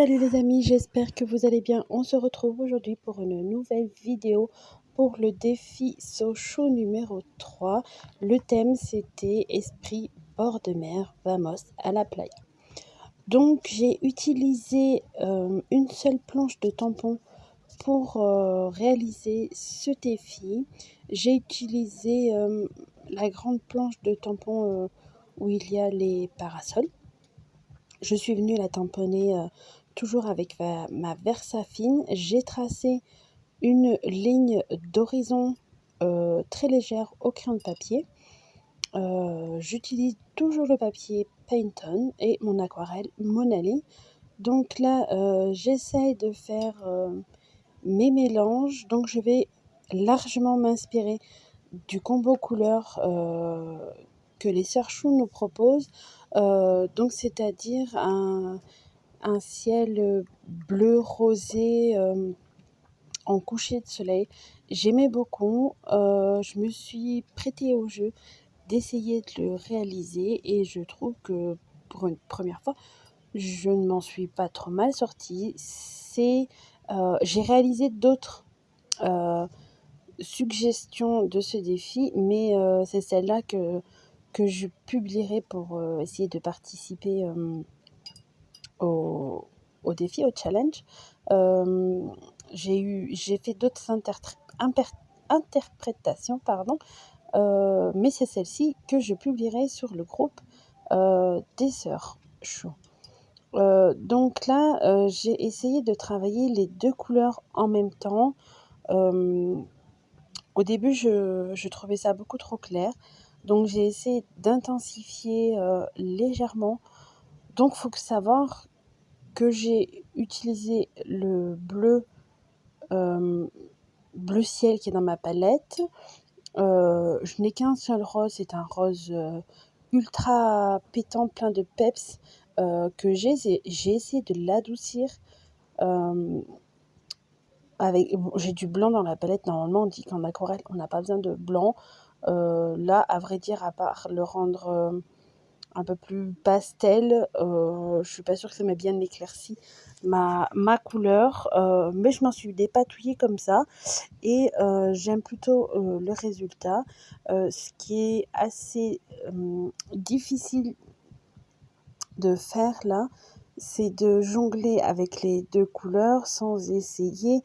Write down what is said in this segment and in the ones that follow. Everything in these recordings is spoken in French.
Salut les amis, j'espère que vous allez bien. On se retrouve aujourd'hui pour une nouvelle vidéo pour le défi Sochaux numéro 3. Le thème c'était Esprit bord de mer, vamos à la playa. Donc j'ai utilisé une seule planche de tampon pour réaliser ce défi. J'ai utilisé la grande planche de tampon où il y a les parasols. Je suis venue la tamponner toujours avec ma Versafine. J'ai tracé une ligne d'horizon très légère au crayon de papier. J'utilise toujours le papier Painton et mon aquarelle Monali. Donc là, j'essaye de faire mes mélanges. Donc je vais largement m'inspirer du combo couleur que les sœurs Chou nous proposent. Donc c'est-à-dire un ciel bleu rosé en coucher de soleil. J'aimais beaucoup. Je me suis prêtée au jeu d'essayer de le réaliser et je trouve que pour une première fois, je ne m'en suis pas trop mal sortie. J'ai réalisé d'autres suggestions de ce défi, mais c'est celle-là que je publierai pour essayer de participer au, au défi, au challenge. J'ai fait d'autres interprétations, pardon, mais c'est celle-ci que je publierai sur le groupe des sœurs Chou. Donc là, j'ai essayé de travailler les deux couleurs en même temps. Au début, je trouvais ça beaucoup trop clair, donc j'ai essayé d'intensifier légèrement. Donc, il faut savoir que j'ai utilisé le bleu ciel qui est dans ma palette. Je n'ai qu'un seul rose, c'est un rose ultra pétant, plein de peps que j'ai essayé de l'adoucir j'ai du blanc dans la palette. Normalement, on dit qu'en aquarelle, on n'a pas besoin de blanc. Là, à vrai dire, à part le rendre un peu plus pastel, je suis pas sûre que ça m'ait bien éclairci ma couleur, mais je m'en suis dépatouillée comme ça et j'aime plutôt le résultat. Ce qui est assez difficile de faire là, c'est de jongler avec les deux couleurs sans essayer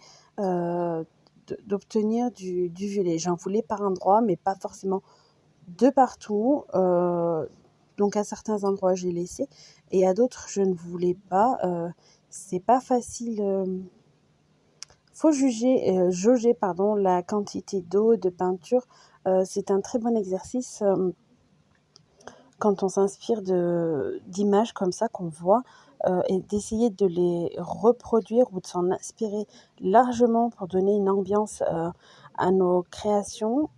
d'obtenir du violet. J'en voulais par endroit, mais pas forcément de partout. Donc à certains endroits, j'ai laissé et à d'autres, je ne voulais pas. C'est pas facile. Faut jauger pardon, la quantité d'eau, de peinture. C'est un très bon exercice quand on s'inspire d'images comme ça qu'on voit et d'essayer de les reproduire ou de s'en inspirer largement pour donner une ambiance à nos créations.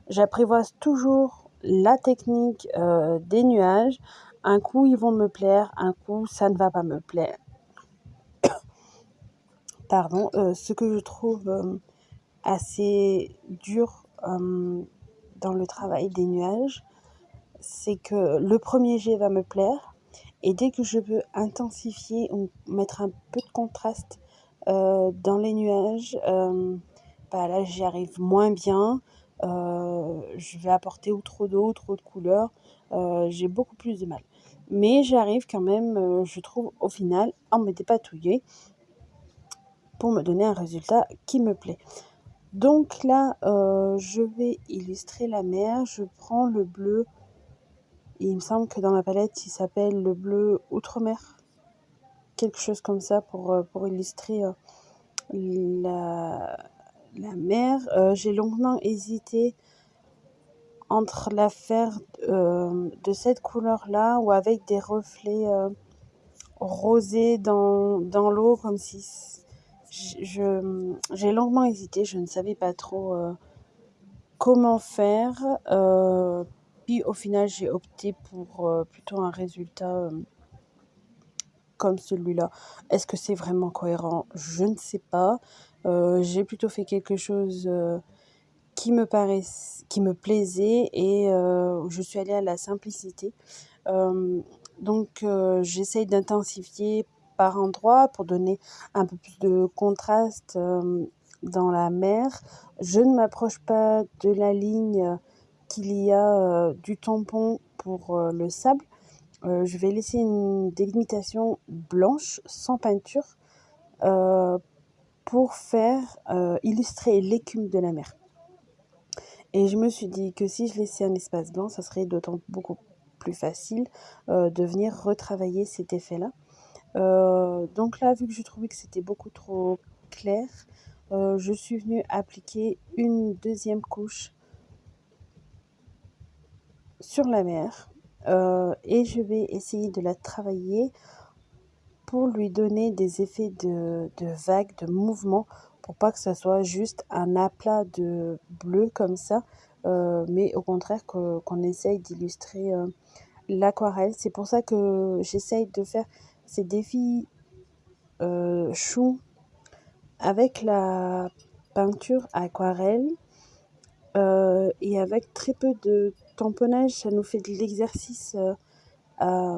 J'apprivoise toujours la technique des nuages. Un coup, ils vont me plaire, un coup, ça ne va pas me plaire. Pardon, ce que je trouve assez dur dans le travail des nuages, c'est que le premier jet va me plaire et dès que je veux intensifier ou mettre un peu de contraste dans les nuages, là j'y arrive moins bien. Je vais apporter ou trop d'eau ou trop de couleurs. J'ai beaucoup plus de mal. Mais j'arrive quand même, je trouve, au final, à me dépatouiller pour me donner un résultat qui me plaît. Donc là, je vais illustrer la mer. Je prends le bleu. Il me semble que dans ma palette, il s'appelle le bleu outre-mer. Quelque chose comme ça pour illustrer la mer. J'ai longuement hésité entre la faire de cette couleur-là ou avec des reflets rosés dans l'eau, comme si j'ai longuement hésité. Je ne savais pas trop comment faire. Puis au final, j'ai opté pour plutôt un résultat comme celui-là. Est-ce que c'est vraiment cohérent? Je ne sais pas. J'ai plutôt fait quelque chose qui me plaisait et je suis allée à la simplicité. Donc j'essaye d'intensifier par endroits pour donner un peu plus de contraste dans la mer. Je ne m'approche pas de la ligne qu'il y a du tampon pour le sable. Je vais laisser une délimitation blanche sans peinture pour faire illustrer l'écume de la mer. Et je me suis dit que si je laissais un espace blanc, ça serait d'autant beaucoup plus facile de venir retravailler cet effet-là. Donc là, vu que je trouvais que c'était beaucoup trop clair, je suis venue appliquer une deuxième couche sur la mer et je vais essayer de la travailler pour lui donner des effets de vagues, de mouvements, pour pas que ça soit juste un aplat de bleu comme ça, mais au contraire qu'on essaye d'illustrer l'aquarelle. C'est pour ça que j'essaye de faire ces défis chou avec la peinture aquarelle et avec très peu de tamponnage. Ça nous fait de l'exercice à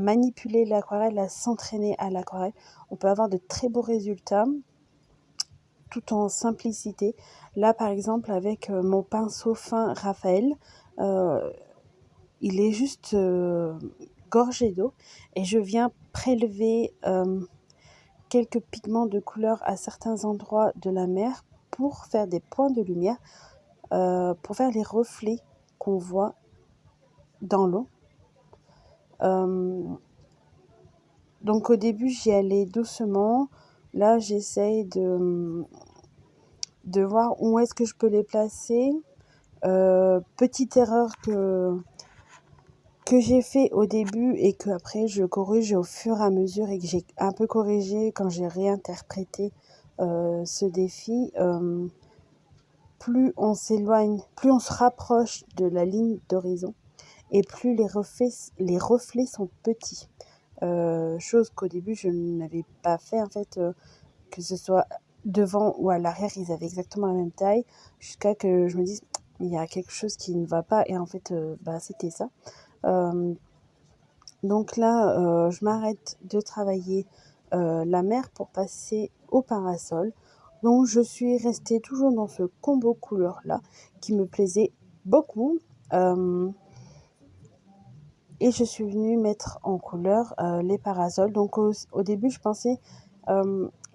manipuler l'aquarelle, à s'entraîner à l'aquarelle. On peut avoir de très beaux résultats tout en simplicité. Là, par exemple, avec mon pinceau fin Raphaël, il est juste gorgé d'eau et je viens prélever quelques pigments de couleur à certains endroits de la mer pour faire des points de lumière, pour faire les reflets qu'on voit dans l'eau. Donc au début, j'y allais doucement. Là, j'essaye de voir où est-ce que je peux les placer. Petite erreur que j'ai fait au début et que après je corrige au fur et à mesure et que j'ai un peu corrigé quand j'ai réinterprété ce défi. Plus on s'éloigne, plus on se rapproche de la ligne d'horizon et plus les reflets sont petits. Chose qu'au début je n'avais pas fait en fait, que ce soit devant ou à l'arrière, ils avaient exactement la même taille, jusqu'à que je me dise il y a quelque chose qui ne va pas et en fait c'était ça. Donc là, je m'arrête de travailler la mer pour passer au parasol. Donc je suis restée toujours dans ce combo couleur là qui me plaisait beaucoup. Et je suis venue mettre en couleur les parasols. Donc au début, je pensais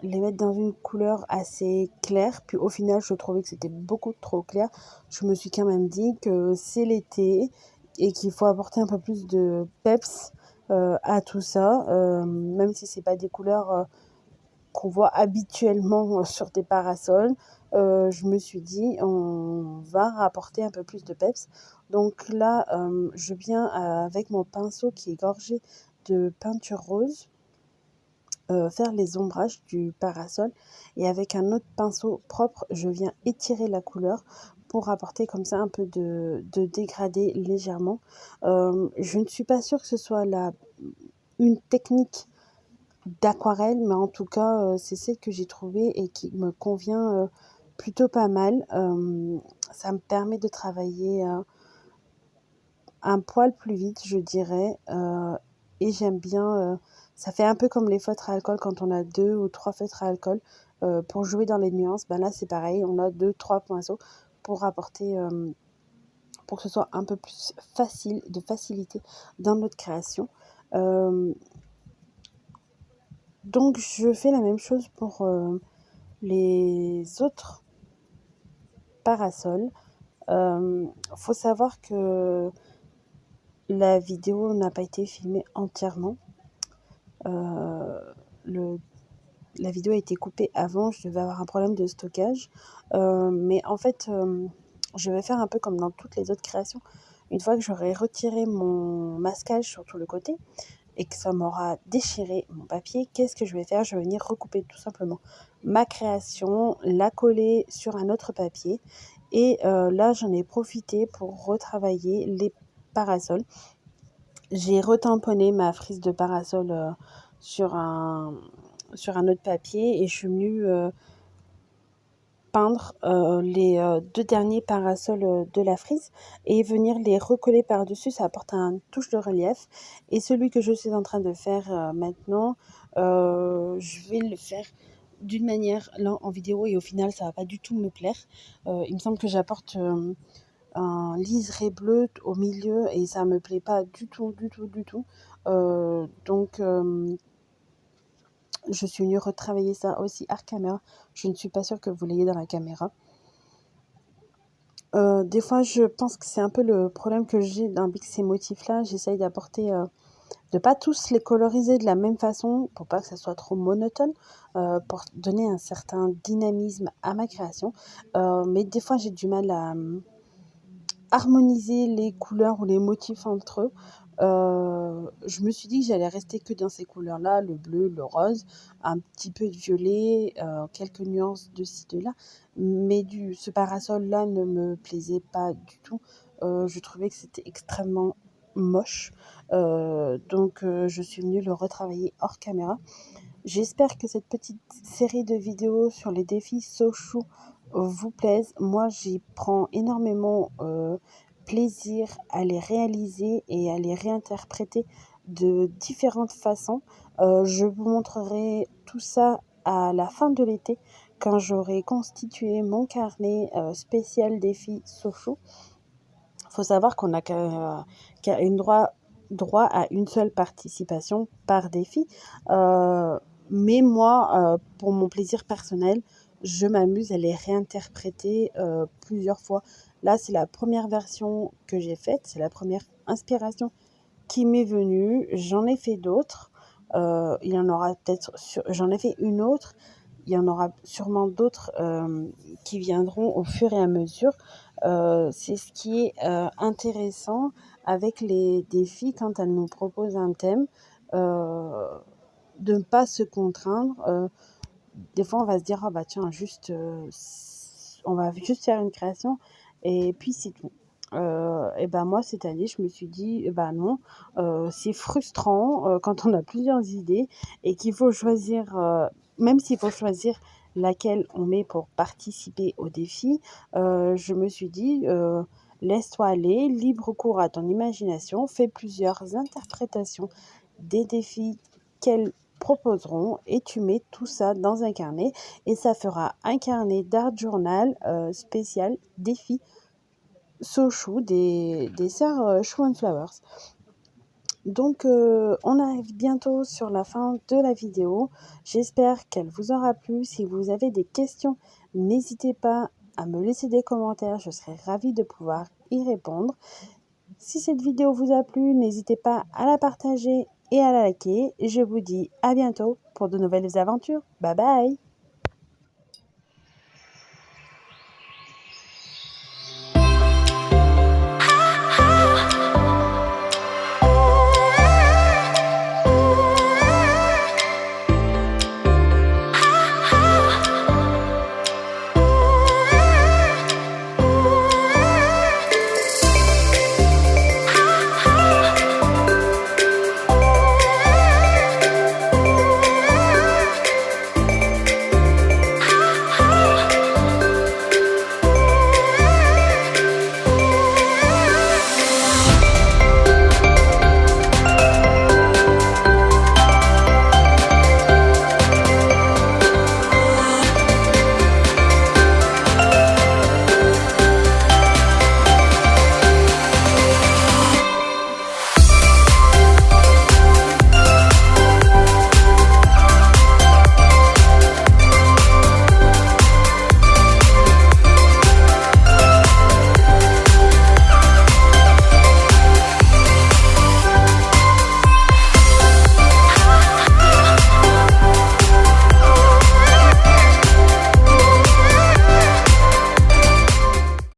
les mettre dans une couleur assez claire. Puis au final, je trouvais que c'était beaucoup trop clair. Je me suis quand même dit que c'est l'été et qu'il faut apporter un peu plus de peps à tout ça. Même si c'est pas des couleurs qu'on voit habituellement sur des parasols. Je me suis dit, on va rapporter un peu plus de peps. Donc là, je viens avec mon pinceau qui est gorgé de peinture rose, faire les ombrages du parasol. Et avec un autre pinceau propre, je viens étirer la couleur pour apporter comme ça un peu de dégradé légèrement. Je ne suis pas sûre que ce soit une technique d'aquarelle, mais en tout cas, c'est celle que j'ai trouvée et qui me convient plutôt pas mal. Ça me permet de travailler un poil plus vite, je dirais, et j'aime bien, ça fait un peu comme les feutres à alcool quand on a 2 ou 3 feutres à alcool, pour jouer dans les nuances. Ben là, c'est pareil, on a 2-3 pinceaux pour apporter, pour que ce soit un peu plus facile, de facilité dans notre création. Donc je fais la même chose pour les autres parasols. Faut savoir que la vidéo n'a pas été filmée entièrement. La vidéo a été coupée avant, je devais avoir un problème de stockage. Mais en fait, je vais faire un peu comme dans toutes les autres créations. Une fois que j'aurai retiré mon masquage sur tout le côté et que ça m'aura déchiré mon papier, qu'est-ce que je vais faire? Je vais venir recouper tout simplement ma création, la coller sur un autre papier. Et là, j'en ai profité pour retravailler les parasols. J'ai retamponné ma frise de parasol sur un autre papier et je suis venue peindre les 2 derniers parasols de la frise et venir les recoller par-dessus. Ça apporte une touche de relief. Et celui que je suis en train de faire maintenant, je vais le faire d'une manière là en vidéo et au final ça va pas du tout me plaire. Il me semble que j'apporte un liseré bleu au milieu et ça me plaît pas du tout, du tout, du tout. Donc je suis venue retravailler ça aussi hors caméra. Je ne suis pas sûre que vous l'ayez dans la caméra. Des fois, je pense que c'est un peu le problème que j'ai avec ces motifs-là. J'essaye d'apporter, de pas tous les coloriser de la même façon pour pas que ça soit trop monotone, pour donner un certain dynamisme à ma création. Mais des fois, j'ai du mal à harmoniser les couleurs ou les motifs entre eux. Je me suis dit que j'allais rester que dans ces couleurs-là, le bleu, le rose, un petit peu de violet, quelques nuances de ci, de là. Mais ce parasol-là ne me plaisait pas du tout. Je trouvais que c'était extrêmement moche. Donc je suis venue le retravailler hors caméra. J'espère que cette petite série de vidéos sur les défis Sochou vous plaise. Moi, j'y prends énormément plaisir à les réaliser et à les réinterpréter de différentes façons. Je vous montrerai tout ça à la fin de l'été quand j'aurai constitué mon carnet spécial défi Sochou. Il faut savoir qu'on a qu'à une droit à une seule participation par défi. Mais moi, pour mon plaisir personnel, je m'amuse à les réinterpréter plusieurs fois. Là, c'est la première version que j'ai faite, c'est la première inspiration qui m'est venue. J'en ai fait d'autres. Il y en aura peut-être, j'en ai fait une autre. Il y en aura sûrement d'autres qui viendront au fur et à mesure. C'est ce qui est intéressant avec les défis quand elles nous proposent un thème, de ne pas se contraindre. Des fois, on va se dire, ah bah tiens, juste, on va juste faire une création et puis c'est tout. Et ben moi, cette année, je me suis dit, bah non, c'est frustrant quand on a plusieurs idées et qu'il faut choisir, même s'il faut choisir laquelle on met pour participer au défi, je me suis dit, laisse-toi aller, libre cours à ton imagination, fais plusieurs interprétations des défis qu'elles proposeront et tu mets tout ça dans un carnet et ça fera un carnet d'art journal spécial défi Sochou des sœurs Chou and Flowers. Donc on arrive bientôt sur la fin de la vidéo. J'espère qu'elle vous aura plu. Si vous avez des questions, n'hésitez pas à me laisser des commentaires. Je serai ravie de pouvoir y répondre. Si cette vidéo vous a plu, n'hésitez pas à la partager et à la liker. Je vous dis à bientôt pour de nouvelles aventures. Bye bye!